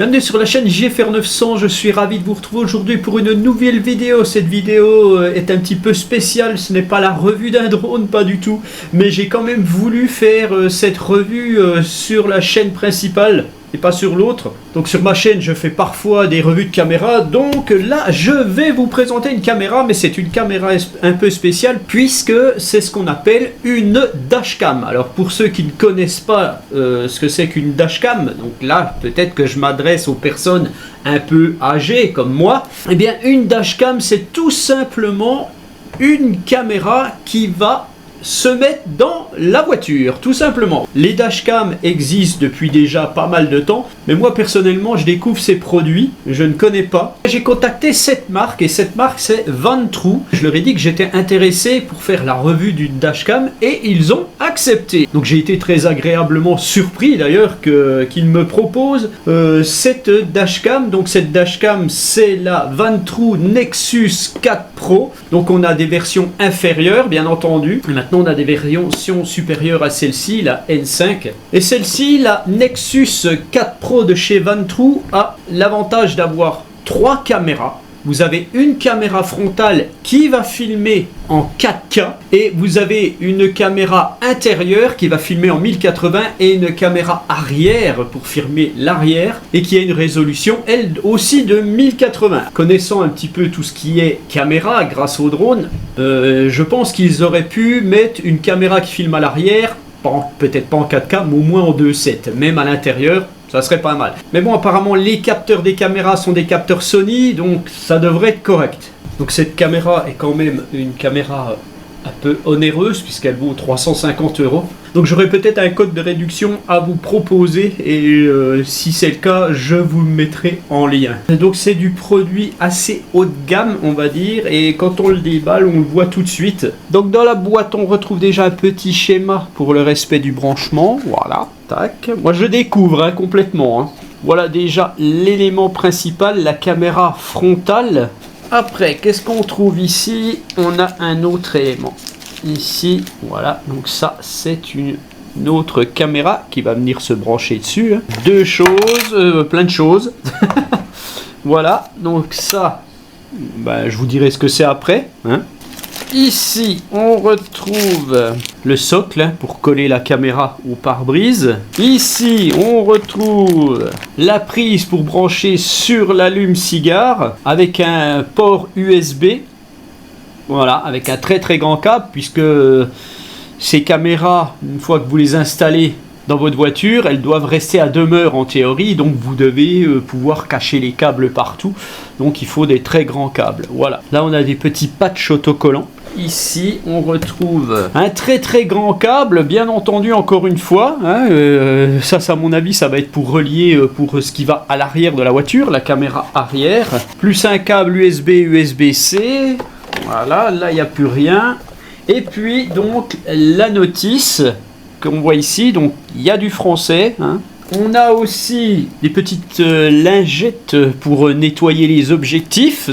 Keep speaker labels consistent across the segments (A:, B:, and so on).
A: Bienvenue sur la chaîne JFR 900, je suis ravi de vous retrouver aujourd'hui pour une nouvelle vidéo. Cette vidéo est un petit peu spéciale, ce n'est pas la revue d'un drone, pas du tout. Mais j'ai quand même voulu faire cette revue sur la chaîne principale et pas sur l'autre. Donc sur ma chaîne je fais parfois des revues de caméra, donc là je vais vous présenter une caméra, mais c'est une caméra un peu spéciale puisque c'est ce qu'on appelle une dashcam. Alors pour ceux qui ne connaissent pas ce que c'est qu'une dashcam, donc là peut-être que je m'adresse aux personnes un peu âgées comme moi, eh bien une dashcam c'est tout simplement une caméra qui va se mettre dans la voiture, tout simplement. Les dashcams existent depuis déjà pas mal de temps, mais moi personnellement je découvre ces produits, je ne connais pas. J'ai contacté cette marque, et cette marque c'est Vantrue. Je leur ai dit que j'étais intéressé pour faire la revue d'une dashcam, et ils ont accepté. Donc j'ai été très agréablement surpris d'ailleurs qu'ils me proposent cette dashcam. Donc cette dashcam c'est la Vantrue Nexus 4 Pro. Donc on a des versions inférieures bien entendu. Et maintenant on a des versions supérieures à celle-ci, la N5. Et celle-ci, la Nexus 4 Pro de chez Vantrue, a l'avantage d'avoir 3 caméras. Vous avez une caméra frontale qui va filmer en 4K et vous avez une caméra intérieure qui va filmer en 1080 et une caméra arrière pour filmer l'arrière et qui a une résolution elle aussi de 1080. Connaissant un petit peu tout ce qui est caméra grâce au drone, je pense qu'ils auraient pu mettre une caméra qui filme à l'arrière, peut-être pas en 4K mais au moins en 2.7, même à l'intérieur. Ça serait pas mal. Mais bon, apparemment, les capteurs des caméras sont des capteurs Sony, donc ça devrait être correct. Donc cette caméra est quand même une caméra un peu onéreuse, puisqu'elle vaut 350 €. Donc j'aurai peut-être un code de réduction à vous proposer, et si c'est le cas, je vous le mettrai en lien. Et donc c'est du produit assez haut de gamme, on va dire, et quand on le déballe, on le voit tout de suite. Donc dans la boîte, on retrouve déjà un petit schéma pour le respect du branchement, voilà. Tac. Moi je découvre complètement. Voilà déjà l'élément principal, la caméra frontale. Après, qu'est-ce qu'on trouve ici? On a un autre élément. Ici, voilà. Donc ça, c'est une autre caméra qui va venir se brancher dessus. Deux choses, plein de choses. Voilà. Donc ça, je vous dirai ce que c'est après. Ici, on retrouve le socle pour coller la caméra au pare-brise. Ici, on retrouve la prise pour brancher sur l'allume-cigare avec un port USB. Voilà, avec un très très grand câble, puisque ces caméras, une fois que vous les installez dans votre voiture, elles doivent rester à demeure en théorie, donc vous devez pouvoir cacher les câbles partout. Donc il faut des très grands câbles. Voilà, là on a des petits patchs autocollants. Ici, on retrouve un très très grand câble, bien entendu encore une fois. Ça, à mon avis, ça va être pour relier pour ce qui va à l'arrière de la voiture, la caméra arrière. Plus un câble USB, USB-C. Voilà, là, il n'y a plus rien. Et puis, donc, la notice qu'on voit ici. Donc, il y a du français. On a aussi des petites lingettes pour nettoyer les objectifs.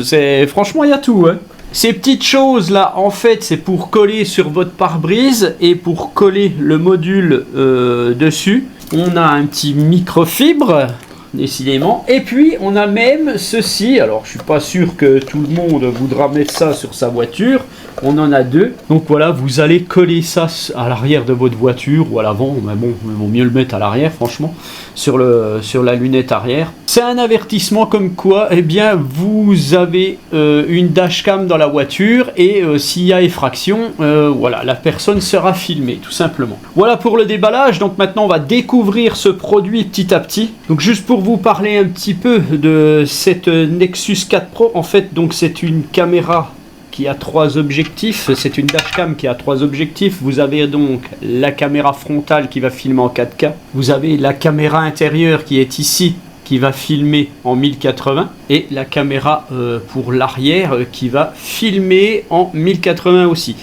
A: Franchement, il y a tout. Ces petites choses là, en fait, c'est pour coller sur votre pare-brise et pour coller le module dessus. On a un petit microfibre, décidément. Et puis, on a même ceci. Alors, je suis pas sûr que tout le monde voudra mettre ça sur sa voiture. On en a deux. Donc voilà, vous allez coller ça à l'arrière de votre voiture ou à l'avant. Mais bon, il vaut mieux le mettre à l'arrière, franchement, sur la lunette arrière. C'est un avertissement comme quoi, eh bien, vous avez une dashcam dans la voiture et s'il y a effraction, voilà, la personne sera filmée, tout simplement. Voilà pour le déballage. Donc maintenant, on va découvrir ce produit petit à petit. Donc juste pour vous parler un petit peu de cette Nexus 4 Pro, en fait, donc c'est une caméra qui a 3 objectifs, c'est une dashcam qui a 3 objectifs. Vous avez donc la caméra frontale qui va filmer en 4K, vous avez la caméra intérieure qui est ici, qui va filmer en 1080, et la caméra pour l'arrière qui va filmer en 1080 aussi.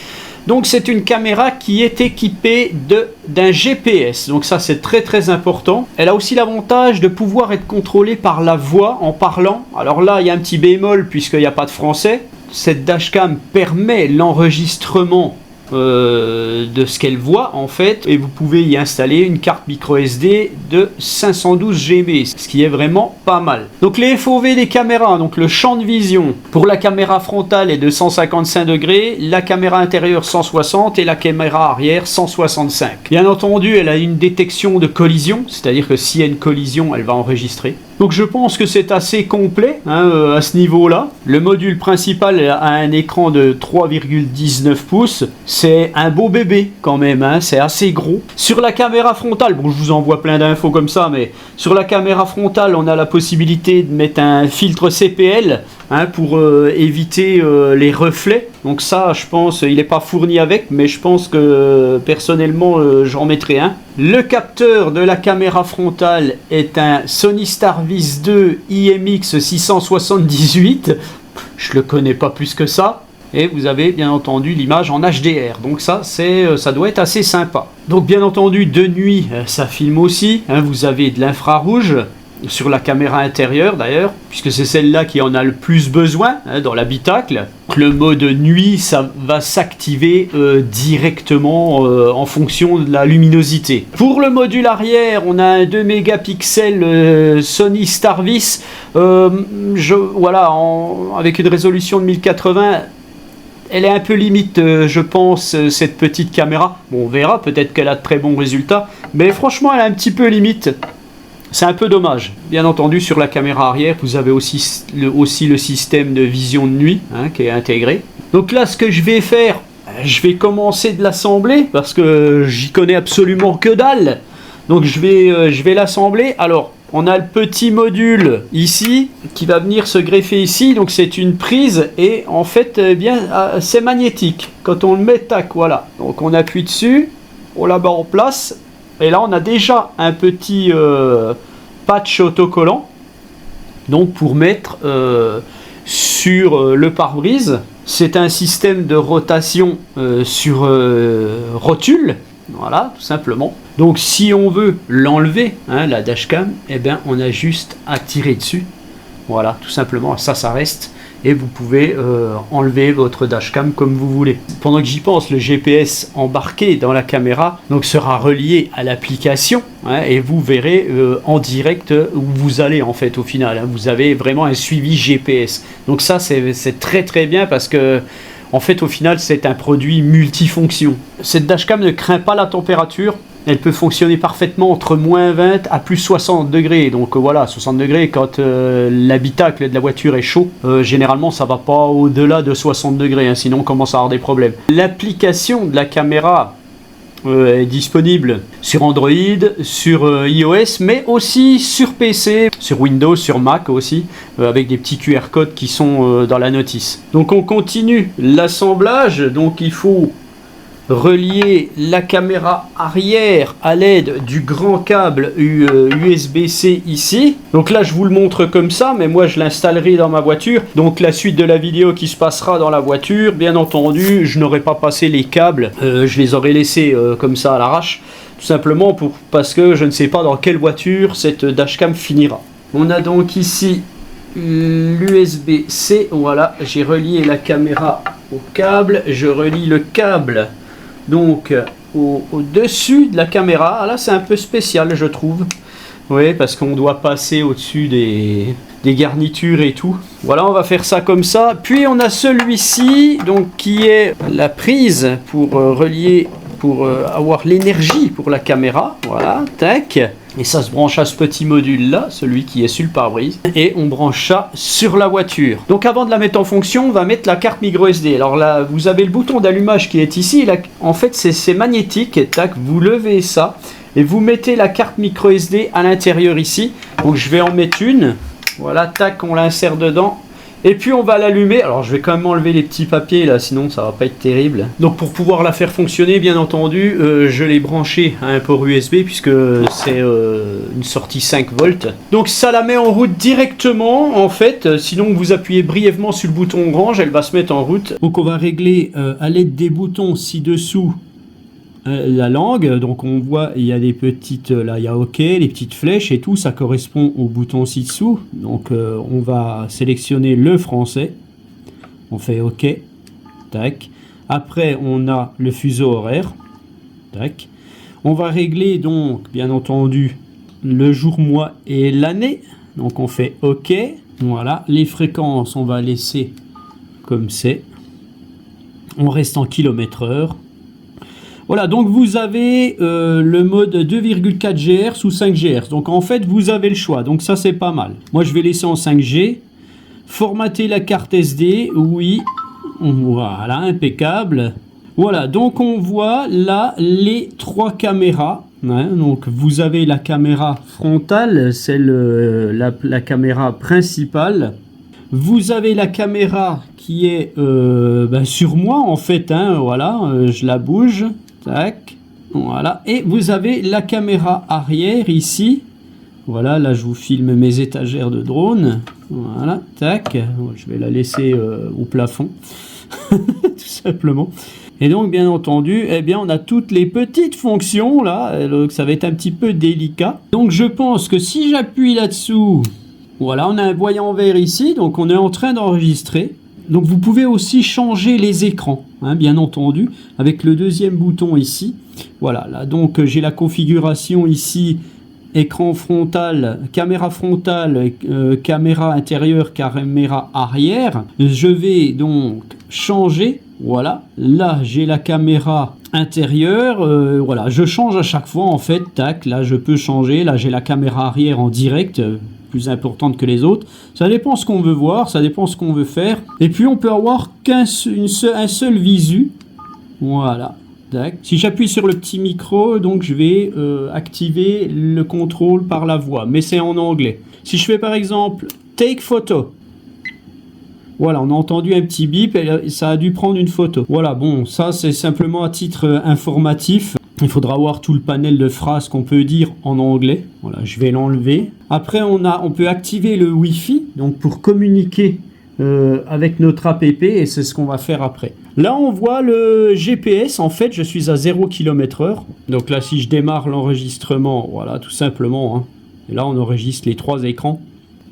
A: Donc c'est une caméra qui est équipée d'un GPS, donc ça c'est très très important. Elle a aussi l'avantage de pouvoir être contrôlée par la voix en parlant. Alors là il y a un petit bémol puisqu'il n'y a pas de français. Cette dashcam permet l'enregistrement de ce qu'elle voit en fait, et vous pouvez y installer une carte micro SD de 512 GB, ce qui est vraiment pas mal. Donc les FOV des caméras, donc le champ de vision pour la caméra frontale est de 155 degrés, la caméra intérieure 160 et la caméra arrière 165. Bien entendu, elle a une détection de collision, c'est-à-dire que s'il y a une collision, elle va enregistrer. Donc je pense que c'est assez complet à ce niveau-là. Le module principal a un écran de 3,19 pouces. C'est un beau bébé quand même, c'est assez gros. Sur la caméra frontale, bon je vous envoie plein d'infos comme ça, mais sur la caméra frontale, on a la possibilité de mettre un filtre CPL pour éviter les reflets. Donc ça, je pense, il n'est pas fourni avec, mais je pense que personnellement, j'en mettrai un. Le capteur de la caméra frontale est un Sony Starvis 2 IMX 678. Je le connais pas plus que ça. Et vous avez bien entendu l'image en HDR. Donc ça doit être assez sympa. Donc bien entendu, de nuit, ça filme aussi. Vous avez de l'infrarouge sur la caméra intérieure d'ailleurs, puisque c'est celle-là qui en a le plus besoin dans l'habitacle. Le mode nuit, ça va s'activer directement en fonction de la luminosité. Pour le module arrière, on a un 2 mégapixels Sony Starvis. Avec une résolution de 1080. Elle est un peu limite, je pense, cette petite caméra. Bon, on verra, peut-être qu'elle a de très bons résultats. Mais franchement, elle est un petit peu limite. C'est un peu dommage. Bien entendu, sur la caméra arrière, vous avez aussi le système de vision de nuit qui est intégré. Donc là, ce que je vais faire, je vais commencer de l'assembler parce que j'y connais absolument que dalle. Donc je vais l'assembler. Alors, on a le petit module ici qui va venir se greffer ici. Donc c'est une prise et en fait, c'est magnétique. Quand on le met, tac, voilà. Donc on appuie dessus, on la met en place. Et là, on a déjà un petit patch autocollant, donc pour mettre sur le pare-brise. C'est un système de rotation sur rotule, voilà, tout simplement. Donc, si on veut l'enlever, la dashcam, eh bien, on a juste à tirer dessus. Voilà, tout simplement, ça reste. Et vous pouvez enlever votre dashcam comme vous voulez. Pendant que j'y pense, le GPS embarqué dans la caméra donc sera relié à l'application et vous verrez en direct où vous allez en fait au final. Vous avez vraiment un suivi GPS. Donc ça c'est très très bien parce que en fait au final c'est un produit multifonction. Cette dashcam ne craint pas la température. Elle peut fonctionner parfaitement entre moins 20 à plus 60 degrés. Donc voilà, 60 degrés quand l'habitacle de la voiture est chaud. Généralement, ça ne va pas au-delà de 60 degrés, sinon on commence à avoir des problèmes. L'application de la caméra est disponible sur Android, sur iOS, mais aussi sur PC, sur Windows, sur Mac aussi, avec des petits QR codes qui sont dans la notice. Donc on continue l'assemblage. Donc il faut relier la caméra arrière à l'aide du grand câble USB-C ici. Donc là je vous le montre comme ça, mais moi je l'installerai dans ma voiture. Donc la suite de la vidéo qui se passera dans la voiture, bien entendu je n'aurai pas passé les câbles, je les aurais laissés comme ça à l'arrache, tout simplement parce que je ne sais pas dans quelle voiture cette dashcam finira. On a donc ici l'USB-C, voilà, j'ai relié la caméra au câble, je relie le câble donc au-dessus de la caméra. Ah, là c'est un peu spécial je trouve, oui, parce qu'on doit passer au-dessus des garnitures et tout. Voilà, on va faire ça comme ça. Puis on a celui-ci donc qui est la prise pour relier, pour avoir l'énergie pour la caméra, voilà, tac. Et ça se branche à ce petit module là, celui qui est sur le pare-brise, et on branche ça sur la voiture. Donc avant de la mettre en fonction, on va mettre la carte micro SD. Alors là, vous avez le bouton d'allumage qui est ici. Là, en fait, c'est magnétique. Et tac, vous levez ça et vous mettez la carte micro SD à l'intérieur ici. Donc je vais en mettre une. Voilà, tac, on l'insère dedans. Et puis on va l'allumer. Alors je vais quand même enlever les petits papiers là, sinon ça va pas être terrible. Donc pour pouvoir la faire fonctionner, bien entendu, je l'ai branché à un port USB puisque c'est une sortie 5 volts. Donc ça la met en route directement en fait. Sinon vous appuyez brièvement sur le bouton orange, elle va se mettre en route. Donc on va régler à l'aide des boutons ci-dessous la langue. Donc on voit il y a des petites, là il y a OK, les petites flèches et tout, ça correspond au bouton ci-dessous. Donc on va sélectionner le français, on fait OK, tac. Après, on a le fuseau horaire. Tac. On va régler donc, bien entendu, le jour, mois et l'année. Donc on fait OK. Voilà. Les fréquences, on va laisser comme c'est. On reste en km/h. Voilà, donc vous avez le mode 2,4 GHz ou 5 GHz. Donc en fait, vous avez le choix. Donc ça, c'est pas mal. Moi, je vais laisser en 5G. Formater la carte SD. Oui. Voilà, impeccable. Voilà, donc on voit là les 3 caméras. Hein, donc vous avez la caméra frontale, c'est la caméra principale. Vous avez la caméra qui est sur moi en fait. Hein, voilà, je la bouge. Tac, voilà. Et vous avez la caméra arrière ici. Voilà, là je vous filme mes étagères de drone. Voilà, tac. Je vais la laisser au plafond, tout simplement. Et donc, bien entendu, eh bien, on a toutes les petites fonctions là. Donc, ça va être un petit peu délicat. Donc, je pense que si j'appuie là-dessous, voilà, on a un voyant vert ici. Donc, on est en train d'enregistrer. Donc vous pouvez aussi changer les écrans, hein, bien entendu, avec le deuxième bouton ici. Voilà, là donc j'ai la configuration ici, écran frontal, caméra intérieure, caméra arrière. Je vais donc changer, voilà, là j'ai la caméra intérieure, voilà, je change à chaque fois en fait, tac, là je peux changer, là j'ai la caméra arrière en direct, plus importante que les autres. Ça dépend ce qu'on veut voir, ça dépend ce qu'on veut faire. Et puis on peut avoir un seul visu. Voilà. Tac. Si j'appuie sur le petit micro, donc je vais activer le contrôle par la voix, mais c'est en anglais. Si je fais par exemple take photo, voilà, on a entendu un petit bip et ça a dû prendre une photo. Voilà, bon, ça c'est simplement à titre informatif. Il faudra voir tout le panel de phrases qu'on peut dire en anglais. Voilà, je vais l'enlever. Après, on peut activer le Wi-Fi, donc pour communiquer avec notre app, et c'est ce qu'on va faire après. Là, on voit le GPS. En fait, je suis à 0 km/h. Donc là, si je démarre l'enregistrement, voilà, tout simplement. Hein. Et là, on enregistre les 3 écrans.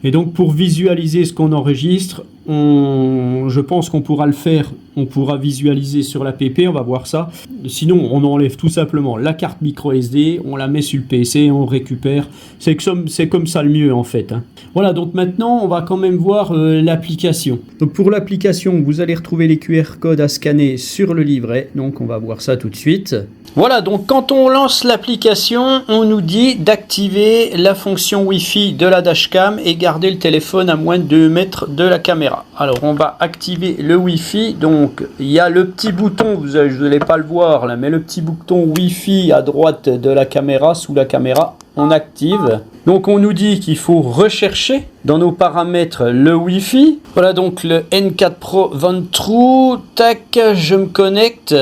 A: Et donc, pour visualiser ce qu'on enregistre, je pense qu'on pourra le faire. On pourra visualiser sur l'app, on va voir ça. Sinon, on enlève tout simplement la carte micro SD, on la met sur le PC, on récupère. C'est comme ça le mieux en fait. Hein. Voilà, donc maintenant, on va quand même voir l'application. Donc pour l'application, vous allez retrouver les QR codes à scanner sur le livret. Donc on va voir ça tout de suite. Voilà, donc quand on lance l'application, on nous dit d'activer la fonction Wi-Fi de la dashcam et garder le téléphone à moins de 2 mètres de la caméra. Alors on va activer le Wi-Fi. Donc il y a le petit bouton, vous n'allez pas le voir là, mais le petit bouton Wi-Fi à droite de la caméra, sous la caméra, on active. Donc on nous dit qu'il faut rechercher dans nos paramètres le Wi-Fi. Voilà donc le N4 Pro Ventrue. Tac, je me connecte.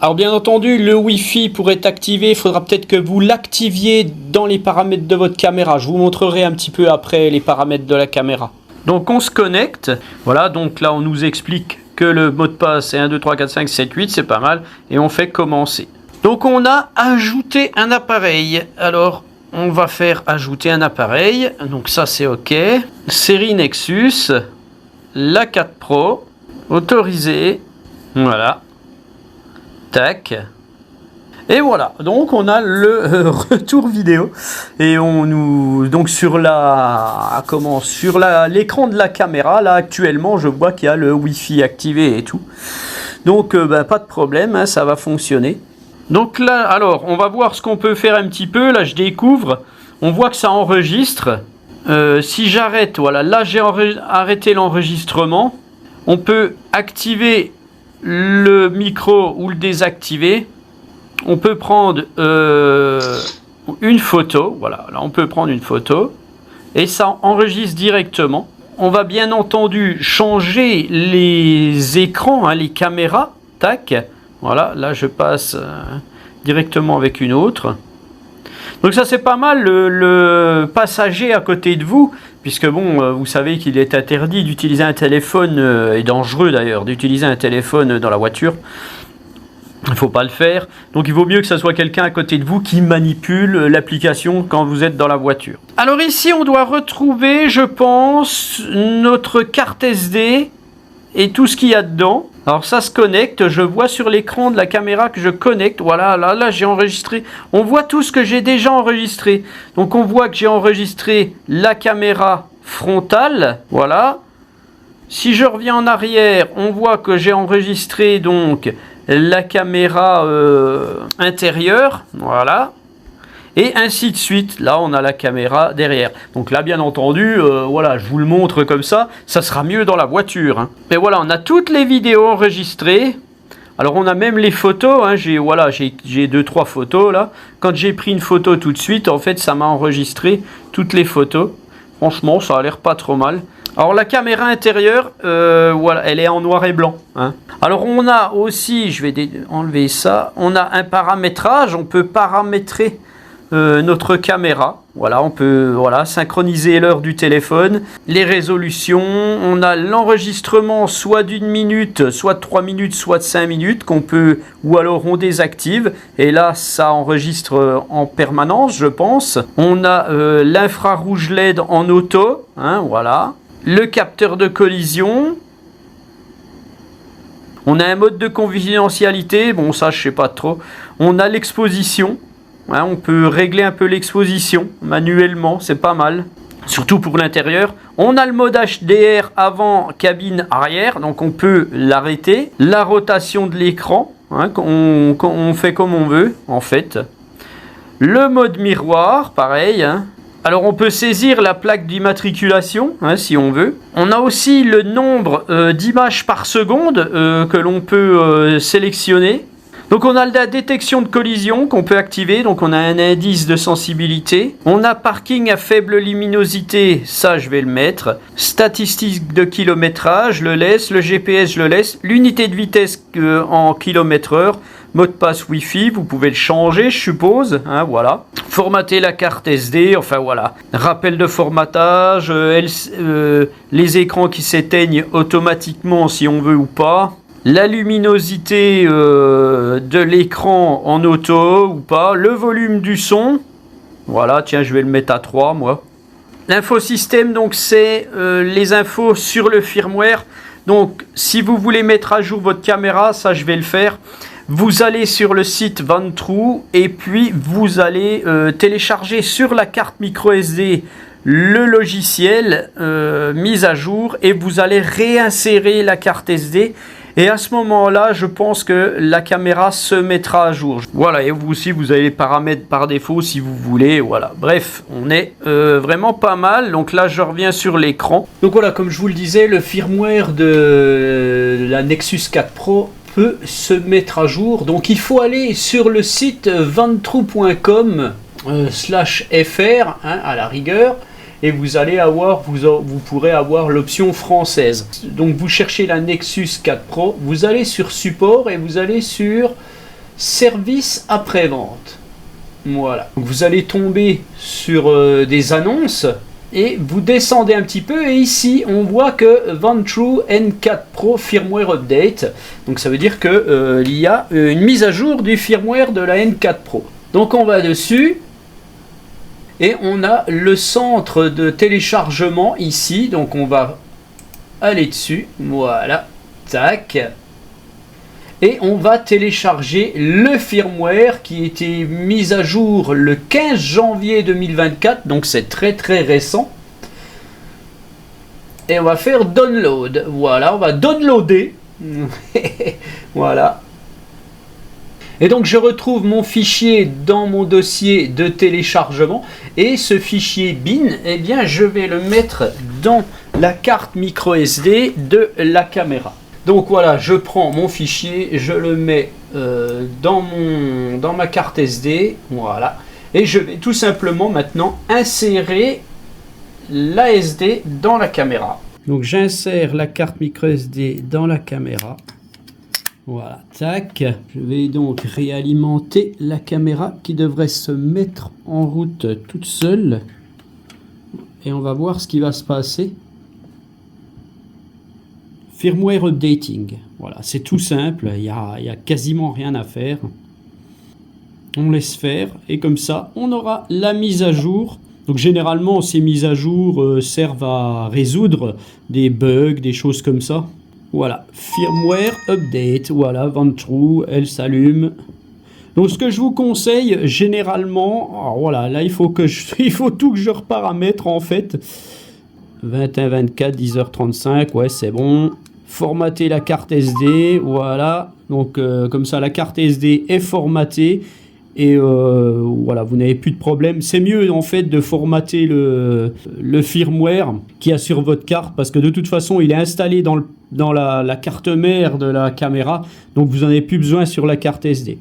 A: Alors bien entendu, le Wi-Fi pour être activé, il faudra peut-être que vous l'activiez dans les paramètres de votre caméra. Je vous montrerai un petit peu après les paramètres de la caméra. Donc on se connecte. Voilà, donc là on nous explique que le mot de passe est 1, 2, 3, 4, 5, 7, 8, c'est pas mal. Et on fait commencer. Donc on a ajouté un appareil. Alors on va faire ajouter un appareil. Donc ça c'est OK. Série Nexus. La 4 Pro. Autorisé. Voilà. Tac. Et voilà, donc on a le retour vidéo et on nous donc sur l'écran de la caméra là actuellement je vois qu'il y a le Wi-Fi activé et tout. Donc pas de problème, hein, ça va fonctionner. Donc là alors on va voir ce qu'on peut faire un petit peu. Là je découvre, on voit que ça enregistre. Si j'arrête, voilà, là j'ai arrêté l'enregistrement. On peut activer le micro ou le désactiver. On peut prendre une photo, voilà, là on peut prendre une photo et ça enregistre directement. On va bien entendu changer les écrans, hein, les caméras, tac, voilà, là je passe directement avec une autre. Donc ça c'est pas mal, le passager à côté de vous, puisque bon, vous savez qu'il est interdit d'utiliser un téléphone, et dangereux d'ailleurs, d'utiliser un téléphone dans la voiture. Il ne faut pas le faire. Donc il vaut mieux que ce soit quelqu'un à côté de vous qui manipule l'application quand vous êtes dans la voiture. Alors ici on doit retrouver, je pense, notre carte SD et tout ce qu'il y a dedans. Alors ça se connecte, je vois sur l'écran de la caméra que je connecte. Voilà, là j'ai enregistré. On voit tout ce que j'ai déjà enregistré. Donc on voit que j'ai enregistré la caméra frontale. Voilà. Si je reviens en arrière, on voit que j'ai enregistré donc la caméra intérieure. Voilà. Et ainsi de suite. Là, on a la caméra derrière. Donc là, bien entendu, voilà, je vous le montre comme ça. Ça sera mieux dans la voiture. Hein. Mais voilà, on a toutes les vidéos enregistrées. Alors, on a même les photos. Hein. J'ai 2-3 photos là. Quand j'ai pris une photo tout de suite, en fait, ça m'a enregistré toutes les photos. Franchement, ça a l'air pas trop mal. Alors, la caméra intérieure, voilà, elle est en noir et blanc. Hein. Alors, on a aussi, je vais enlever ça, on a un paramétrage. On peut paramétrer notre caméra, voilà, on peut synchroniser l'heure du téléphone, les résolutions, on a l'enregistrement soit d'1 minute, soit de 3 minutes, soit de 5 minutes qu'on peut, ou alors on désactive, et là ça enregistre en permanence je pense. On a l'infrarouge LED en auto, hein, voilà, le capteur de collision. On a un mode de confidentialité, bon ça je sais pas trop. On a l'exposition. Ouais, on peut régler un peu l'exposition manuellement, c'est pas mal. Surtout pour l'intérieur. On a le mode HDR avant, cabine arrière, donc on peut l'arrêter. La rotation de l'écran, hein, on fait comme on veut en fait. Le mode miroir, pareil. Hein. Alors on peut saisir la plaque d'immatriculation hein, si on veut. On a aussi le nombre d'images par seconde que l'on peut sélectionner. Donc on a la détection de collision qu'on peut activer, donc on a un indice de sensibilité. On a parking à faible luminosité, ça je vais le mettre. Statistiques de kilométrage, je le laisse. Le GPS, je le laisse. L'unité de vitesse en km/h. Mot de passe Wi-Fi, vous pouvez le changer, je suppose. Hein, voilà. Formater la carte SD, enfin voilà. Rappel de formatage, les écrans qui s'éteignent automatiquement si on veut ou pas. La luminosité de l'écran en auto ou pas. Le volume du son. Voilà, tiens, je vais le mettre à 3, moi. L'infosystème, donc, c'est les infos sur le firmware. Donc, si vous voulez mettre à jour votre caméra, ça, je vais le faire. Vous allez sur le site Vantrue et puis vous allez télécharger sur la carte micro SD le logiciel mis à jour et vous allez réinsérer la carte SD. Et à ce moment-là, je pense que la caméra se mettra à jour. Voilà, et vous aussi, vous avez les paramètres par défaut si vous voulez. Voilà, bref, on est vraiment pas mal. Donc là, je reviens sur l'écran. Donc voilà, comme je vous le disais, le firmware de la Nexus 4 Pro peut se mettre à jour. Donc il faut aller sur le site vantrue.com /fr hein, à la rigueur. Et vous allez avoir, vous pourrez avoir l'option française. Donc vous cherchez la Nexus 4 Pro, vous allez sur support et vous allez sur service après-vente. Voilà. Donc vous allez tomber sur des annonces et vous descendez un petit peu et ici on voit que Vantrue N4 Pro firmware update. Donc ça veut dire que il y a une mise à jour du firmware de la N4 Pro. Donc on va dessus. Et on a le centre de téléchargement ici, donc on va aller dessus, voilà, tac. Et on va télécharger le firmware qui a été mis à jour le 15 janvier 2024, donc c'est très très récent. Et on va faire download, voilà, on va downloader, voilà. Et donc je retrouve mon fichier dans mon dossier de téléchargement et ce fichier bin, eh bien je vais le mettre dans la carte micro SD de la caméra. Donc voilà, je prends mon fichier, je le mets dans ma carte SD, voilà, et je vais tout simplement maintenant insérer la SD dans la caméra. Donc j'insère la carte micro SD dans la caméra. Voilà, tac. Je vais donc réalimenter la caméra qui devrait se mettre en route toute seule. Et on va voir ce qui va se passer. Firmware updating. Voilà, c'est tout simple. Il y a quasiment rien à faire. On laisse faire. Et comme ça, on aura la mise à jour. Donc généralement, ces mises à jour servent à résoudre des bugs, des choses comme ça. Voilà, firmware update, voilà, vent true, elle s'allume. Donc ce que je vous conseille généralement, alors voilà, là il faut tout que je reparamètre en fait. 21, 24, 10h35, ouais c'est bon. Formater la carte SD, voilà. Donc comme ça la carte SD est formatée. Et voilà, vous n'avez plus de problème. C'est mieux en fait de formater le firmware qu'il y a sur votre carte, parce que de toute façon il est installé dans la carte mère de la caméra, donc vous n'en avez plus besoin sur la carte SD.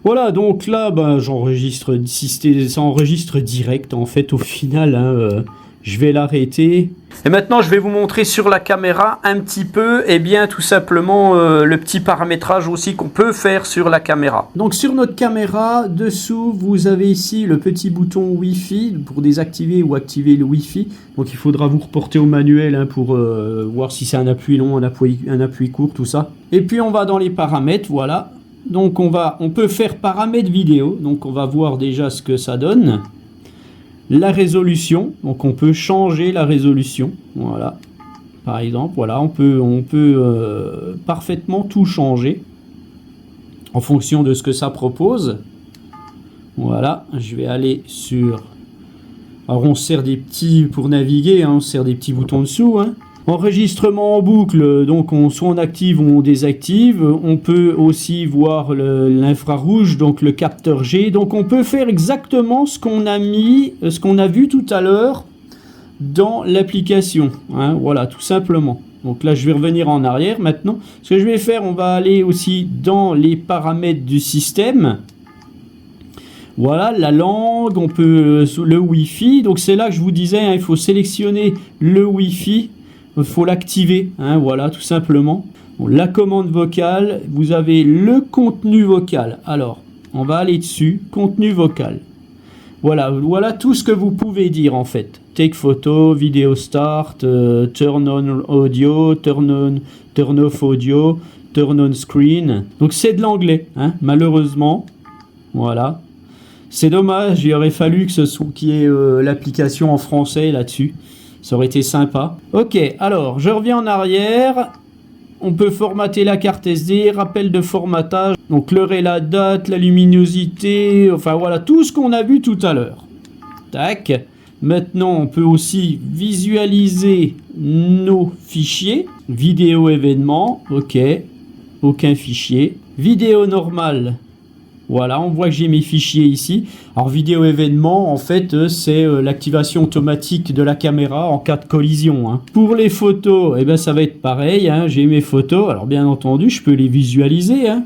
A: Voilà, donc là ben, j'enregistre, ça enregistre direct en fait au final, hein, je vais l'arrêter. Et maintenant, je vais vous montrer sur la caméra un petit peu, et bien tout simplement le petit paramétrage aussi qu'on peut faire sur la caméra. Donc sur notre caméra, dessous, vous avez ici le petit bouton Wi-Fi pour désactiver ou activer le Wi-Fi. Donc il faudra vous reporter au manuel hein, pour voir si c'est un appui long, un appui court, tout ça. Et puis on va dans les paramètres, voilà. Donc on peut faire paramètres vidéo, donc on va voir déjà ce que ça donne. La résolution, donc on peut changer la résolution, voilà, par exemple, voilà, on peut parfaitement tout changer en fonction de ce que ça propose. Voilà, je vais aller sur, alors on sert des petits, pour naviguer, hein, on sert des petits boutons dessous, hein. Enregistrement en boucle, donc soit on active ou on désactive. On peut aussi voir l'infrarouge, donc le capteur G. Donc on peut faire exactement ce qu'on a vu tout à l'heure dans l'application. Hein, voilà, tout simplement. Donc là, je vais revenir en arrière maintenant. Ce que je vais faire, on va aller aussi dans les paramètres du système. Voilà, la langue, on peut le Wi-Fi. Donc c'est là que je vous disais, hein, il faut sélectionner le Wi-Fi. Il faut l'activer, hein, voilà, tout simplement. Bon, la commande vocale, vous avez le contenu vocal. Alors, on va aller dessus, contenu vocal. Voilà tout ce que vous pouvez dire en fait. Take photo, video start, turn on audio, turn off audio, turn on screen. Donc c'est de l'anglais, hein, malheureusement. Voilà. C'est dommage, il aurait fallu qu'il y ait l'application en français là-dessus. Ça aurait été sympa. Ok, alors, je reviens en arrière. On peut formater la carte SD, rappel de formatage. Donc, l'heure et la date, la luminosité, enfin voilà, tout ce qu'on a vu tout à l'heure. Tac. Maintenant, on peut aussi visualiser nos fichiers. Vidéo événement, ok. Aucun fichier. Vidéo normale. Voilà, on voit que j'ai mes fichiers ici. Alors, vidéo événement, en fait, c'est l'activation automatique de la caméra en cas de collision. Hein. Pour les photos, eh ben, ça va être pareil. Hein. J'ai mes photos. Alors, bien entendu, je peux les visualiser. Hein.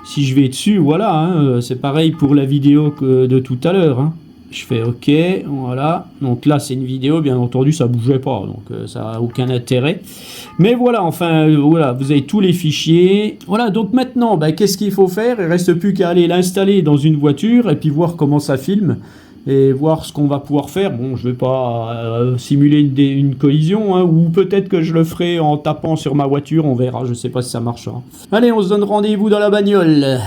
A: Si je vais dessus, voilà. Hein. C'est pareil pour la vidéo de tout à l'heure. Hein. Je fais OK, voilà. Donc là, c'est une vidéo, bien entendu, ça ne bougeait pas, donc ça n'a aucun intérêt. Mais voilà, enfin, voilà, vous avez tous les fichiers. Voilà, donc maintenant, bah, qu'est-ce qu'il faut faire? Il ne reste plus qu'à aller l'installer dans une voiture et puis voir comment ça filme et voir ce qu'on va pouvoir faire. Bon, je ne vais pas simuler une collision, hein, ou peut-être que je le ferai en tapant sur ma voiture, on verra, je ne sais pas si ça marchera. Allez, on se donne rendez-vous dans la bagnole.